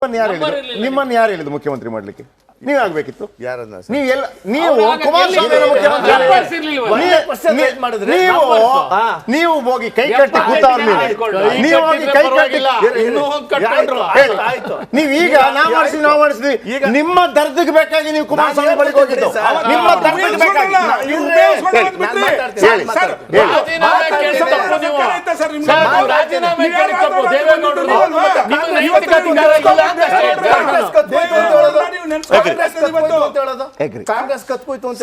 ನಿಮ್ಮನ್ನು ಯಾರು ಹೇಳಿದ್ರು ಮುಖ್ಯಮಂತ್ರಿ ಮಾಡ್ಲಿಕ್ಕೆ? ನೀವ್ ಆಗ್ಬೇಕಿತ್ತು. ನೀವು ನೀವು ಹೋಗಿ ಕೈ ಕಟ್ಟಿ ಕೂತವ್ರ ನೀವು ಹೋಗಿ ಕೈ ಕಟ್ಟಿ ನೀವೀಗ ನಾವು ಮಾಡಿಸಿದ್ವಿ ನಿಮ್ಮ ದರ್ದಕ್ಕೆ ಬೇಕಾಗಿ ನೀವು ಕುಮಾರಸ್ವಾಮಿ ಬಳಿಗೆ ಹೋಗಿದ್ದು. ನಿಮ್ಮ ದರ್ದಕ್ಕೆ ಬೇಕಾಗಿ ಕಾಂಗ್ರೆಸ್ ಕತ್ಕೋಯ್ತು ಅಂತ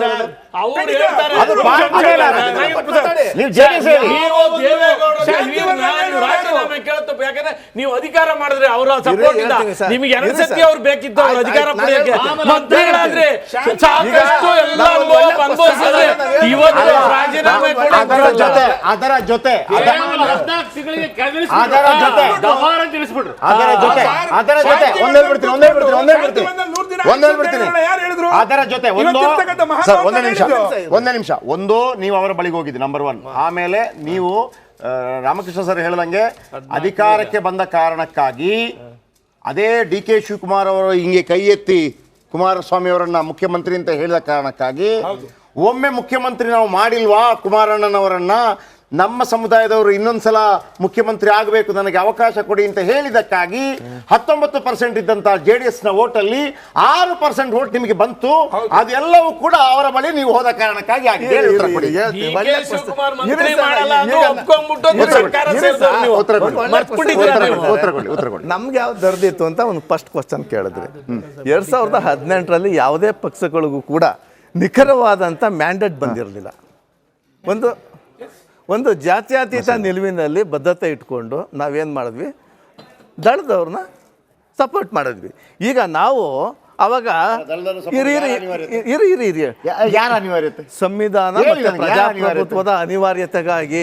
ಯಾಕಂದ್ರೆ ನೀವು ಅಧಿಕಾರ ಮಾಡಿದ್ರೆ ಅವರ ಸಪೋರ್ಟ್ ಇಂದ ನಿಮಗೆ ಎರಡು ಸತಿ ಅವ್ರು ಬೇಕಿತ್ತು ಅವ್ರ ಅಧಿಕಾರ ಪಡೆಯಕ್ಕೆ. ಮಂತ್ರಿಗಳಾದ್ರೆ ಸಾಕಷ್ಟು ಎಲ್ಲ ಅನುಭವಿಸಿದ್ರೆ ಇವತ್ತು ರಾಜೀನಾಮೆ ಅದರ ಜೊತೆ ಒಂದೇ ನಿಮಿಷ ಒಂದು ನೀವು ಅವರ ಬಳಿಗೆ ಹೋಗಿದ್ರಿ ನಂಬರ್ 1. ಆಮೇಲೆ ನೀವು ರಾಮಕೃಷ್ಣ ಸರ್ ಹೇಳ್ದಂಗೆ ಅಧಿಕಾರಕ್ಕೆ ಬಂದ ಕಾರಣಕ್ಕಾಗಿ ಅದೇ DK ಶಿವಕುಮಾರ್ ಅವರು ಹಿಂಗೆ ಕೈ ಎತ್ತಿ ಕುಮಾರಸ್ವಾಮಿ ಅವರನ್ನ ಮುಖ್ಯಮಂತ್ರಿ ಅಂತ ಹೇಳಿದ ಕಾರಣಕ್ಕಾಗಿ ಒಮ್ಮೆ ಮುಖ್ಯಮಂತ್ರಿ ನಾವು ಮಾಡಿಲ್ವಾ ಕುಮಾರಣ್ಣನವರನ್ನ, ನಮ್ಮ ಸಮುದಾಯದವರು ಇನ್ನೊಂದ್ಸಲ ಮುಖ್ಯಮಂತ್ರಿ ಆಗಬೇಕು, ನನಗೆ ಅವಕಾಶ ಕೊಡಿ ಅಂತ ಹೇಳಿದಕ್ಕಾಗಿ 19% ಇದ್ದಂತ JDS ನ ವೋಟಲ್ಲಿ 6% ವೋಟ್ ನಿಮಗೆ ಬಂತು. ಅದೆಲ್ಲವೂ ಕೂಡ ಅವರ ಬಳಿ ನೀವು ಹೋದ ಕಾರಣಕ್ಕಾಗಿ ಆಗಿದೆ. ನಮ್ಗೆ ಯಾವ್ದು ದರ್ದಿತ್ತು ಅಂತ ಒಂದು ಫಸ್ಟ್ ಕ್ವಶನ್ ಕೇಳಿದ್ರಿ. 2018ರಲ್ಲಿ ಯಾವುದೇ ಪಕ್ಷಗಳಿಗೂ ಕೂಡ ನಿಖರವಾದಂಥ ಮ್ಯಾಂಡೇಟ್ ಬಂದಿರಲಿಲ್ಲ. ಒಂದು ಜಾತ್ಯತೀತ ನಿಲುವಿನಲ್ಲಿ ಬದ್ಧತೆ ಇಟ್ಕೊಂಡು ನಾವೇನು ಮಾಡಿದ್ವಿ, ದಳದವ್ರನ್ನ ಸಪೋರ್ಟ್ ಮಾಡಿದ್ವಿ. ಈಗ ನಾವು ಅವಾಗ ಯಾರ ಅನಿವಾರ್ಯತೆ? ಸಂವಿಧಾನ ಮತ್ತು ಪ್ರಜಾಪ್ರಭುತ್ವದ ಅನಿವಾರ್ಯತೆಗಾಗಿ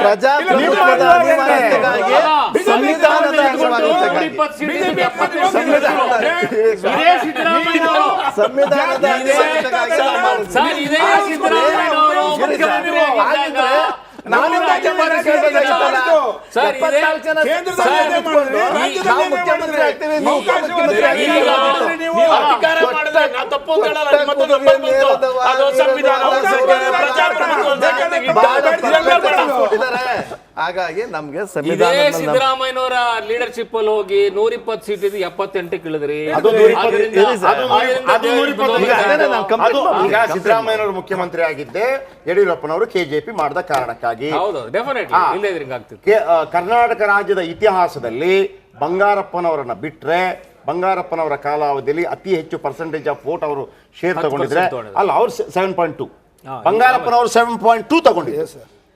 ಪ್ರಜಾಪ್ರಭುತ್ವದ ಅನಿವಾರ್ಯತೆಗಾಗಿ ಸಂವಿಧಾನದ ಹಾಗಾಗಿ ನಮ್ಗೆ ಸಿದ್ದರಾಮಯ್ಯನವರ ಲೀಡರ್ಶಿಪ್ ಅಲ್ಲಿ ಹೋಗಿ 120 ಸೀಟ್ 78 ಇಳಿದ್ರಿ. ಈಗ ಸಿದ್ದರಾಮಯ್ಯನವರು ಮುಖ್ಯಮಂತ್ರಿ ಆಗಿದ್ದೆ ಯಡಿಯೂರಪ್ಪನವರು KJP ಮಾಡಿದ ಕಾರಣಕ್ಕಾಗಿ. ಕರ್ನಾಟಕ ರಾಜ್ಯದ ಇತಿಹಾಸದಲ್ಲಿ ಬಂಗಾರಪ್ಪನವರನ್ನ ಬಿಟ್ರೆ ಬಂಗಾರಪ್ಪನವರ ಕಾಲಾವಧಿಯಲ್ಲಿ ಅತಿ ಹೆಚ್ಚು ಪರ್ಸೆಂಟೇಜ್ ಆಫ್ ವೋಟ್ ಅವರು ಶೇರ್ ತಗೊಂಡಿದ್ರೆ ಅಲ್ಲ, ಅವ್ರು 7.2, ಬಂಗಾರಪ್ಪನವರು 7.2 ತಗೊಂಡಿದ್ರು.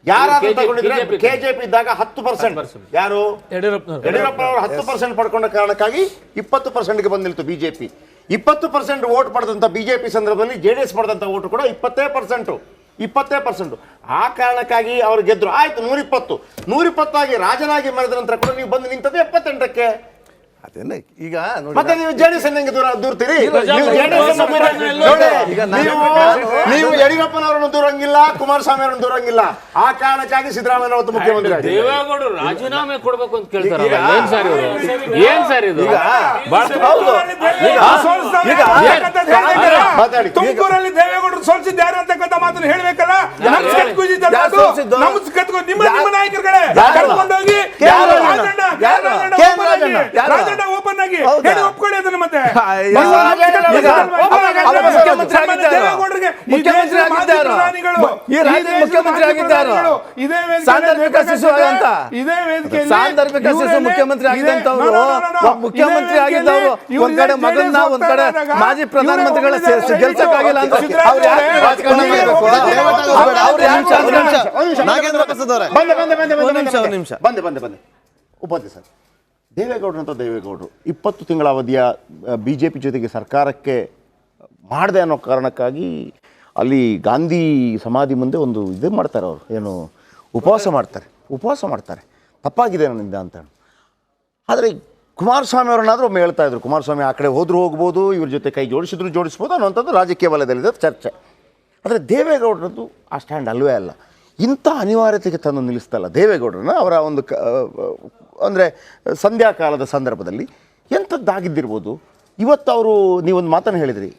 ಯಾರಾದ್ರೂ ತಗೊಂಡಿದ್ರೆ KJP ಇದ್ದಾಗ 10%, ಯಾರು ಯಡಿಯೂರಪ್ಪನವರು 10% ಪಡ್ಕೊಂಡ ಕಾರಣಕ್ಕಾಗಿ 20%ಗೆ ಬಂದು ನಿಲ್ತು BJP. 20% ವೋಟ್ ಪಡೆದಂತ BJP ಸಂದರ್ಭದಲ್ಲಿ JDS ಪಡೆದಂತ ವೋಟ್ ಕೂಡ 20%. ಆ ಕಾರಣಕ್ಕಾಗಿ ಅವ್ರು ಗೆದ್ರು. ಆಯ್ತು, 120 ಆಗಿ ರಾಜನಾಗಿ ಮರೆದ ನಂತರ ಕೂಡ ನೀವು ಬಂದು ನಿಂತದ್ದು 78ಕ್ಕೆ. ಅದೇನೆ ಈಗ ಮತ್ತೆ ನೀವು JDS ದೂರ್ತೀರಿ. ನೀವು ಯಡಿಯೂರಪ್ಪನವರನ್ನು ದೂರಂಗಿಲ್ಲ, ಕುಮಾರಸ್ವಾಮಿ ಅವರನ್ನು ದೂರಂಗಿಲ್ಲ. ಆ ಕಾರಣಕ್ಕಾಗಿ ಸಿದ್ದರಾಮಯ್ಯ ಅವತ್ತು ಮುಖ್ಯಮಂತ್ರಿ ದೇವೇಗೌಡರು ರಾಜೀನಾಮೆ ಕೊಡ್ಬೇಕು ಅಂತ ಕೇಳ್ತಾರೆ. ಏನ್ ಸರ್ ಇದು? ತುಮಕೂರಲ್ಲಿ ದೇವೇಗೌಡರು ಸೋಲಿಸಿದ್ದು ಯಾರು ಅಂತಕ್ಕಂಥ ಮಾತನ್ನು ಹೇಳ್ಬೇಕಲ್ಲ. ನಿಮ್ಮ ನಾಯಕರುಗಳೇ ಕರ್ಕೊಂಡೋಗಿ ಓಪನ್ ಆಗಿ ಒಪ್ಕೊಳ್ಳಿ ಅದನ್ನ. ಮತ್ತೆ ಮುಖ್ಯಮಂತ್ರಿ ಆಗಿದ್ದಾರೆ. ಸಾಂದರ್ಭಿಕ ಶಿಶು ಅಂತ ಸಾಂದರ್ಭಿಕ ಶಿಶು ಮುಖ್ಯಮಂತ್ರಿ ಆಗಿದ್ದಂತವ್ರು, ಮುಖ್ಯಮಂತ್ರಿ ಆಗಿದ್ದವರು ಒಂದ್ ಕಡೆ ಮಗನ್ನ ಒಂದ್ ಕಡೆ ಮಾಜಿ ಪ್ರಧಾನಮಂತ್ರಿಗಳ ಗೆಲ್ಸಕ್ಕಾಗಿಲ್ಲ ಅಂತ ಉಪಾಧ್ಯ ಸರ್, ದೇವೇಗೌಡರು 20 ತಿಂಗಳ ಅವಧಿಯ BJP ಜೊತೆಗೆ ಸರ್ಕಾರಕ್ಕೆ ಮಾಡದೆ ಅನ್ನೋ ಕಾರಣಕ್ಕಾಗಿ ಅಲ್ಲಿ ಗಾಂಧಿ ಸಮಾಧಿ ಮುಂದೆ ಒಂದು ಇದು ಮಾಡ್ತಾರೆ, ಅವರು ಏನು ಉಪವಾಸ ಮಾಡ್ತಾರೆ. ತಪ್ಪಾಗಿದೆ ನನ್ನಿಂದ ಅಂತ. ಆದರೆ ಕುಮಾರಸ್ವಾಮಿ ಅವರನ್ನಾದರೂ ಒಮ್ಮೆ ಹೇಳ್ತಾ ಇದ್ರು, ಕುಮಾರಸ್ವಾಮಿ ಆ ಕಡೆ ಹೋದ್ರೂ ಹೋಗ್ಬೋದು, ಇವ್ರ ಜೊತೆ ಕೈ ಜೋಡಿಸ್ಬೋದು ಅನ್ನೋಂಥದ್ದು ರಾಜಕೀಯ ವಲಯದಲ್ಲಿದೆ ಚರ್ಚೆ. ಆದರೆ ದೇವೇಗೌಡರದ್ದು ಆ ಸ್ಟ್ಯಾಂಡ್ ಅಲ್ವೇ ಅಲ್ಲ. ಇಂಥ ಅನಿವಾರ್ಯತೆಗೆ ತಂದು ನಿಲ್ಲಿಸ್ತಲ್ಲ ದೇವೇಗೌಡರನ್ನ ಅವರ ಒಂದು ಅಂದರೆ ಸಂಧ್ಯಾಕಾಲದ ಸಂದರ್ಭದಲ್ಲಿ ಎಂಥದ್ದಾಗಿದ್ದಿರ್ಬೋದು. ಇವತ್ತು ಅವರು ನೀವೊಂದು ಮಾತನ್ನು ಹೇಳಿದ್ರಿ,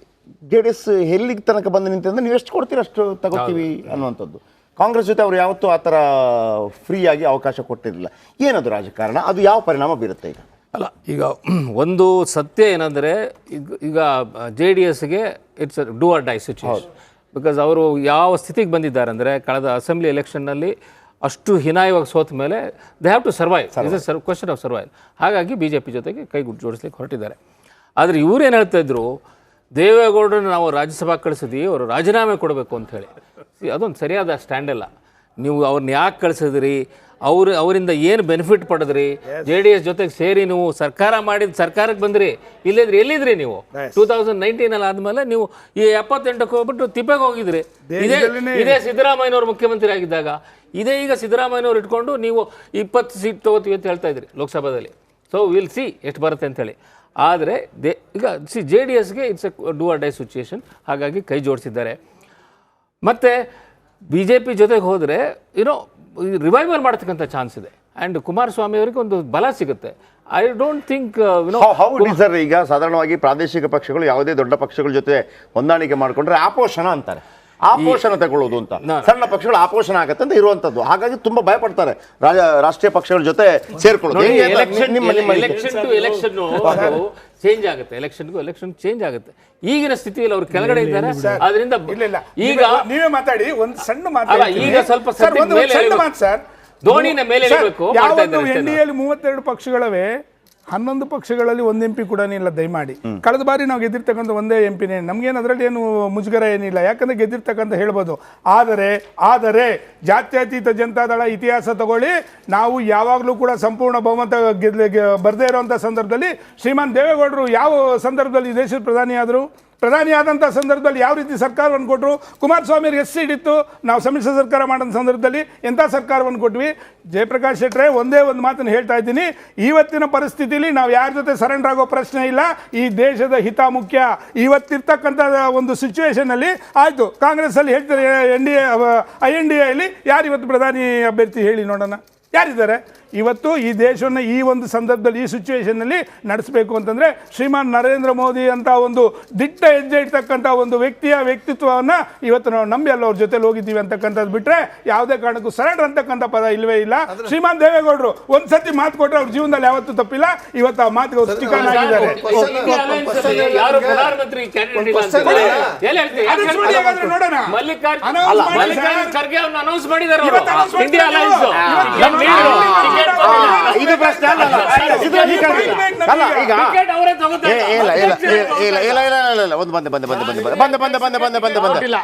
JDS ಎಲ್ಲಿಗೆ ತನಕ ಬಂದು ನಿಂತಂದ್ರೆ ನೀವು ಎಷ್ಟು ಕೊಡ್ತೀರಿ ಅಷ್ಟು ತಗೋತೀವಿ ಅನ್ನುವಂಥದ್ದು. ಕಾಂಗ್ರೆಸ್ ಜೊತೆ ಅವರು ಯಾವತ್ತೂ ಆ ಥರ ಫ್ರೀಯಾಗಿ ಅವಕಾಶ ಕೊಟ್ಟಿರಲಿಲ್ಲ. ಏನದು ರಾಜಕಾರಣ, ಅದು ಯಾವ ಪರಿಣಾಮ ಬೀರುತ್ತೆ ಈಗ? ಅಲ್ಲ, ಈಗ ಒಂದು ಸತ್ಯ ಏನಂದರೆ ಈಗ JDSಗೆ it's do or die situation. Because ಅವರು ಯಾವ ಸ್ಥಿತಿಗೆ ಬಂದಿದ್ದಾರೆ ಅಂದರೆ ಕಳೆದ ಅಸೆಂಬ್ಲಿ ಎಲೆಕ್ಷನ್ನಲ್ಲಿ ಅಷ್ಟು ಹೀನಾಯವಾಗಿ ಸೋತ ಮೇಲೆ they have to survive. Is a question of survive. ಹಾಗಾಗಿ BJP ಜೊತೆಗೆ ಕೈ ಜೋಡಿಸ್ಲಿಕ್ಕೆ ಹೊರಟಿದ್ದಾರೆ. ಆದರೆ ಇವ್ರೇನು ಹೇಳ್ತಾ ಇದ್ರು, ದೇವೇಗೌಡರನ್ನ ನಾವು ರಾಜ್ಯಸಭಾ ಕಳಿಸಿದ್ವಿ, ಅವರು ರಾಜೀನಾಮೆ ಕೊಡಬೇಕು ಅಂತ ಹೇಳಿ. ಅದೊಂದು ಸರಿಯಾದ ಸ್ಟ್ಯಾಂಡ್ ಅಲ್ಲ. ನೀವು ಅವ್ರನ್ನ ಯಾಕೆ ಕಳಿಸಿದ್ರಿ, ಅವರಿಂದ ಏನು ಬೆನಿಫಿಟ್ ಪಡೆದ್ರಿ, JDS ಜೊತೆಗೆ ಸೇರಿ ನೀವು ಸರ್ಕಾರ ಮಾಡಿದ ಸರ್ಕಾರಕ್ಕೆ ಬಂದ್ರಿ, ಇಲ್ಲಿದ್ರೆ ಎಲ್ಲಿದ್ರಿ ನೀವು 2019 ಆದಮೇಲೆ ನೀವು ಈ 78ಕ್ಕೆ ಹೋಗ್ಬಿಟ್ಟು ತಿಪ್ಪೆಗೆ ಹೋಗಿದ್ರಿ. ಇದೇ ಸಿದ್ದರಾಮಯ್ಯನವರು ಮುಖ್ಯಮಂತ್ರಿ ಆಗಿದ್ದಾಗ, ಇದೇ ಈಗ ಸಿದ್ದರಾಮಯ್ಯನವ್ರು ಇಟ್ಕೊಂಡು ನೀವು 20 ಸೀಟ್ ತಗೋತೀವಿ ಅಂತ ಹೇಳ್ತಾ ಇದ್ರಿ ಲೋಕಸಭಾದಲ್ಲಿ. ಸೊ ವಿಲ್ ಸಿ ಎಷ್ಟು ಬರುತ್ತೆ ಅಂತೇಳಿ. ಆದರೆ ಈಗ JDSಗೆ it's a do or die situation. ಹಾಗಾಗಿ ಕೈ ಜೋಡಿಸಿದ್ದಾರೆ. ಮತ್ತು BJP ಜೊತೆಗೆ ಹೋದರೆ ರಿವೈವಲ್ ಮಾಡ್ತಕ್ಕಂಥ ಚಾನ್ಸ್ ಇದೆ. ಆ್ಯಂಡ್ ಕುಮಾರಸ್ವಾಮಿ ಅವರಿಗೆ ಒಂದು ಬಲ ಸಿಗುತ್ತೆ. I don't think how it is sir. ಈಗ ಸಾಧಾರಣವಾಗಿ ಪ್ರಾದೇಶಿಕ ಪಕ್ಷಗಳು ಯಾವುದೇ ದೊಡ್ಡ ಪಕ್ಷಗಳ ಜೊತೆ ಹೊಂದಾಣಿಕೆ ಮಾಡಿಕೊಂಡ್ರೆ ಆಪೋಷಣ ಅಂತಾರೆ, ಆಪೋಷಣ ತಗೊಳ್ಳೋದು ಅಂತ. ಸಣ್ಣ ಪಕ್ಷಗಳು ಆಪೋಷಣ ಆಗತ್ತೆ ಅಂತ ಇರುವಂತದ್ದು. ಹಾಗಾಗಿ ತುಂಬಾ ಭಯಪಡ್ತಾರೆ ರಾಷ್ಟ್ರೀಯ ಪಕ್ಷಗಳ ಜೊತೆ ಸೇರ್ಕೊಳ್ಳೋದು. ಎಲೆಕ್ಷನ್ ಟು ಎಲೆಕ್ಷನ್ ಚೇಂಜ್ ಆಗುತ್ತೆ, ಎಲೆಕ್ಷನ್ಗೂ ಎಲೆಕ್ಷನ್ ಚೇಂಜ್ ಆಗುತ್ತೆ. ಈಗಿನ ಸ್ಥಿತಿಯಲ್ಲಿ ಅವರು ಕೆಳಗಡೆ ಇದ್ದಾರೆ. ಅದರಿಂದ ಈಗ ನೀವೇ ಮಾತಾಡಿ, ಒಂದು ಸಣ್ಣ ಅಲ್ಲ, ಈಗ ಸ್ವಲ್ಪ ಸರ್, ಧೋನಿನ ಮೇಲೆ NDAಯಲ್ಲಿ 32 ಪಕ್ಷಗಳವೆ, 11 ಪಕ್ಷಗಳಲ್ಲಿ ಒಂದು MP ಕೂಡ ಇಲ್ಲ. ದಯಮಾಡಿ ಕಳೆದ ಬಾರಿ ನಾವು ಗೆದ್ದಿರ್ತಕ್ಕಂಥ ಒಂದೇ MP-ನೇ. ನಮ್ಗೇನು ಅದರಲ್ಲಿ ಏನು ಮುಜುಗರ ಏನಿಲ್ಲ, ಯಾಕಂದ್ರೆ ಗೆದ್ದಿರ್ತಕ್ಕಂಥ ಹೇಳ್ಬೋದು. ಆದರೆ ಜಾತ್ಯತೀತ ಜನತಾದಳ ಇತಿಹಾಸ ತಗೊಳ್ಳಿ, ನಾವು ಯಾವಾಗಲೂ ಕೂಡ ಸಂಪೂರ್ಣ ಬಹುಮತ ಬರದೇ ಇರುವಂಥ ಸಂದರ್ಭದಲ್ಲಿ ಶ್ರೀಮಾನ್ ದೇವೇಗೌಡರು ಯಾವ ಸಂದರ್ಭದಲ್ಲಿ ದೇಶದ ಪ್ರಧಾನಿ ಆದಂಥ ಸಂದರ್ಭದಲ್ಲಿ ಯಾವ ರೀತಿ ಸರ್ಕಾರವನ್ನು ಕೊಟ್ಟರು, ಕುಮಾರಸ್ವಾಮಿಯವ್ರಿಗೆ ಎಷ್ಟು ಸೀಟ್ ಇತ್ತು, ನಾವು ಸಮ್ಮಿಶ್ರ ಸರ್ಕಾರ ಮಾಡೋಂಥ ಸಂದರ್ಭದಲ್ಲಿ ಎಂಥ ಸರ್ಕಾರವನ್ನು ಕೊಟ್ವಿ. ಜಯಪ್ರಕಾಶ್ ಶೆಟ್ಟರೆ, ಒಂದೇ ಒಂದು ಮಾತನ್ನು ಹೇಳ್ತಾ ಇದ್ದೀನಿ, ಇವತ್ತಿನ ಪರಿಸ್ಥಿತಿಯಲ್ಲಿ ನಾವು ಯಾರ ಜೊತೆ ಸರೆಂಡರ್ ಆಗೋ ಪ್ರಶ್ನೆ ಇಲ್ಲ. ಈ ದೇಶದ ಹಿತ ಮುಖ್ಯ. ಇವತ್ತಿರ್ತಕ್ಕಂಥ ಒಂದು ಸಿಚುವೇಶನಲ್ಲಿ ಆಯಿತು, ಕಾಂಗ್ರೆಸ್ಸಲ್ಲಿ ಹೇಳ್ತಾರೆ INDAಯಲ್ಲಿ ಯಾರು ಇವತ್ತು ಪ್ರಧಾನಿ ಅಭ್ಯರ್ಥಿ ಹೇಳಿ ನೋಡೋಣ, ಯಾರಿದ್ದಾರೆ ಇವತ್ತು ಈ ದೇಶವನ್ನು ಈ ಒಂದು ಸಂದರ್ಭದಲ್ಲಿ ಈ ಸಿಚುವೇಶನ್ನಲ್ಲಿ ನಡೆಸಬೇಕು ಅಂತಂದರೆ ಶ್ರೀಮಾನ್ ನರೇಂದ್ರ ಮೋದಿ ಅಂತ ಒಂದು ದಿಟ್ಟ ಹೆಜ್ಜೆ ಇಡ್ತಕ್ಕಂಥ ಒಂದು ವ್ಯಕ್ತಿತ್ವವನ್ನು ಇವತ್ತು ನಾವು ನಂಬಿ ಅಲ್ಲ ಅವ್ರ ಜೊತೆಲಿ ಹೋಗಿದ್ದೀವಿ ಅಂತಕ್ಕಂಥದ್ದು ಬಿಟ್ಟರೆ ಯಾವುದೇ ಕಾರಣಕ್ಕೂ ಸರೆಂಡರ್ ಅಂತಕ್ಕಂಥ ಪದ ಇಲ್ಲವೇ ಇಲ್ಲ. ಶ್ರೀಮಾನ್ ದೇವೇಗೌಡರು ಒಂದ್ಸತಿ ಮಾತು ಕೊಟ್ಟರೆ ಅವ್ರ ಜೀವನದಲ್ಲಿ ಯಾವತ್ತೂ ತಪ್ಪಿಲ್ಲ. ಇವತ್ತು ಆ ಮಾತಿಗೆ ಸ್ಟಿಕನ್ ಆಗಿದ್ದಾರೆ. ನೋಡೋಣ, ಇದು ಪ್ರಶ್ನೆ ಅಲ್ಲ. ಈಗ ಇಲ್ಲ ಒಂದು ಬಂದೆ